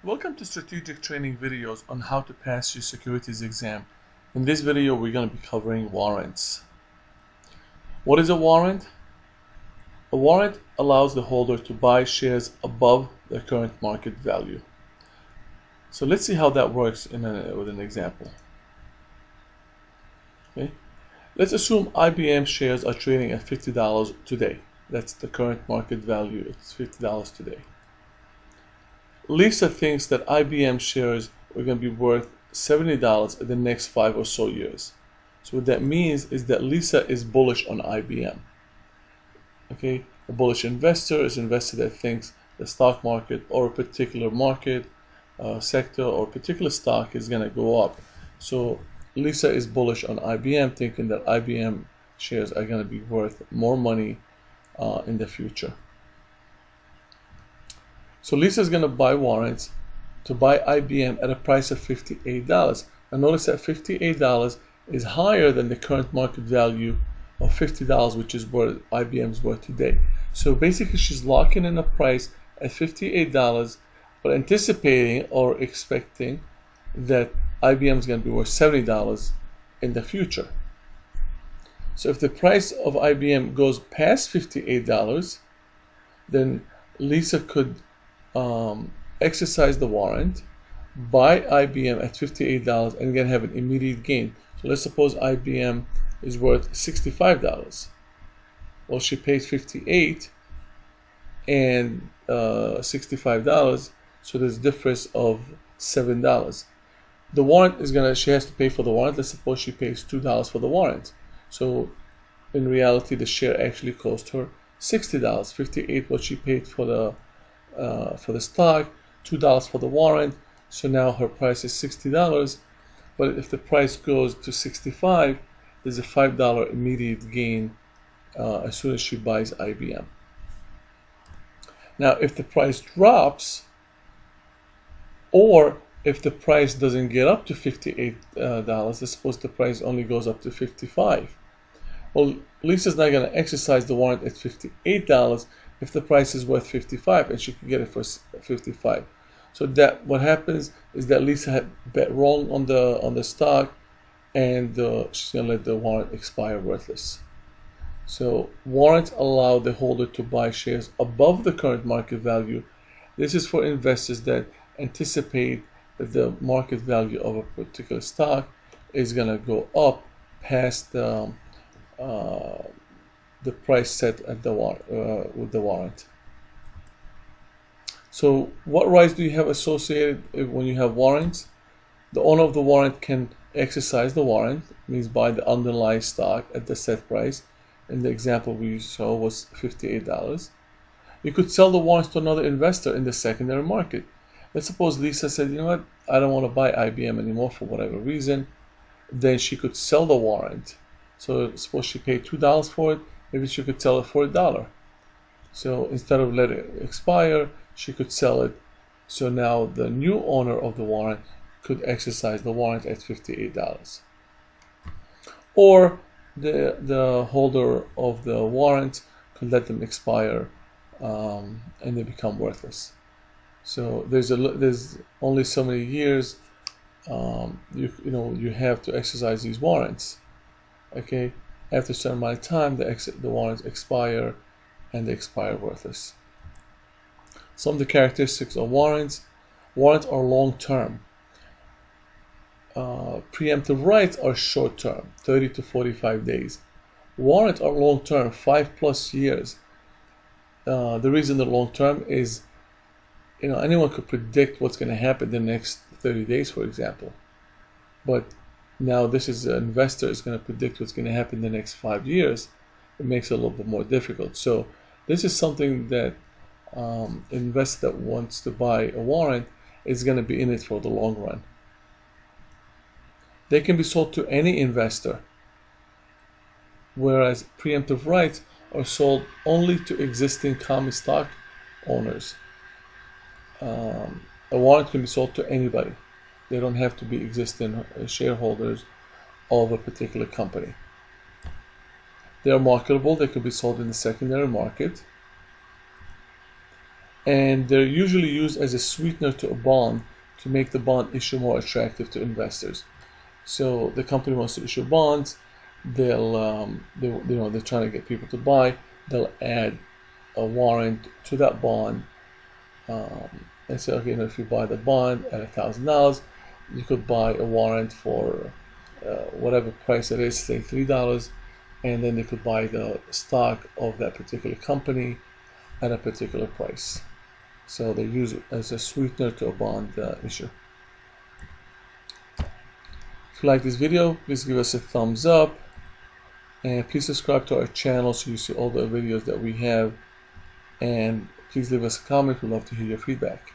Welcome to Strategic Training videos on how to pass your securities exam. In this video, we're going to be covering warrants. What is a warrant? A warrant allows the holder to buy shares above their current market value. So let's see how that works with an example. Okay. Let's assume IBM shares are trading at $50 today. That's the current market value. It's $50 today. Lisa thinks that IBM shares are going to be worth $70 in the next 5 or so years. So what that means is that Lisa is bullish on IBM. Okay, a bullish investor is an investor that thinks the stock market or a particular market sector or particular stock is going to go up. So Lisa is bullish on IBM, thinking that IBM shares are going to be worth more money in the future. So Lisa is going to buy warrants to buy IBM at a price of $58. And notice that $58 is higher than the current market value of $50, which is what IBM is worth today. So basically she's locking in a price at $58, but anticipating or expecting that IBM is going to be worth $70 in the future. So if the price of IBM goes past $58, then Lisa could exercise the warrant, buy IBM at $58 and again have an immediate gain. So let's suppose IBM is worth $65. Well, she pays $58 and $65, so there's a difference of $7. The warrant is she has to pay for the warrant. Let's suppose she pays $2 for the warrant. So in reality, the share actually cost her $60. $58 what she paid for the stock, $2 for the warrant. So now her price is $60. But if the price goes to $65, there's a $5 immediate gain as soon as she buys IBM. Now, if the price drops, or if the price doesn't get up to $58, let's suppose the price only goes up to $55. Well, Lisa's not going to exercise the warrant at $58 if the price is worth $55, and she can get it for $55. So that what happens is that Lisa had bet wrong on the stock, and she's going to let the warrant expire worthless. So warrants allow the holder to buy shares above the current market value. This is for investors that anticipate that the market value of a particular stock is going to go up past the price set at the with the warrant. So what rights do you have associated when you have warrants? The owner of the warrant can exercise the warrant, means buy the underlying stock at the set price. In the example we saw was $58. You could sell the warrants to another investor in the secondary market. Let's suppose Lisa said, you know what, I don't want to buy IBM anymore for whatever reason. Then she could sell the warrant. So suppose she paid $2 for it, maybe she could sell it for $1. So instead of letting it expire, she could sell it. So now the new owner of the warrant could exercise the warrant at $58. Or the holder of the warrant could let them expire and they become worthless. So there's only so many years you have to exercise these warrants. Okay, after a certain amount of time, the warrants expire and they expire worthless. Some of the characteristics of warrants. Warrants are long-term. Preemptive rights are short-term, 30 to 45 days. Warrants are long-term, 5+ years. The reason they're long-term is, anyone could predict what's going to happen the next 30 days, for example. But now this is an investor is going to predict what's going to happen in the next 5 years. It makes it a little bit more difficult. So this is something that an investor that wants to buy a warrant is going to be in it for the long run. They can be sold to any investor, whereas preemptive rights are sold only to existing common stock owners. A warrant can be sold to anybody. They don't have to be existing shareholders of a particular company. They are marketable. They could be sold in the secondary market. and they're usually used as a sweetener to a bond to make the bond issue more attractive to investors. So the company wants to issue bonds, they're trying to get people to buy. They'll add a warrant to that bond, and say, okay, if you buy the bond at $1,000, you could buy a warrant for whatever price it is, say $3, and then they could buy the stock of that particular company at a particular price. So they use it as a sweetener to a bond issue. If you like this video, please give us a thumbs up, and please subscribe to our channel so you see all the videos that we have, and please leave us a comment. We'd love to hear your feedback.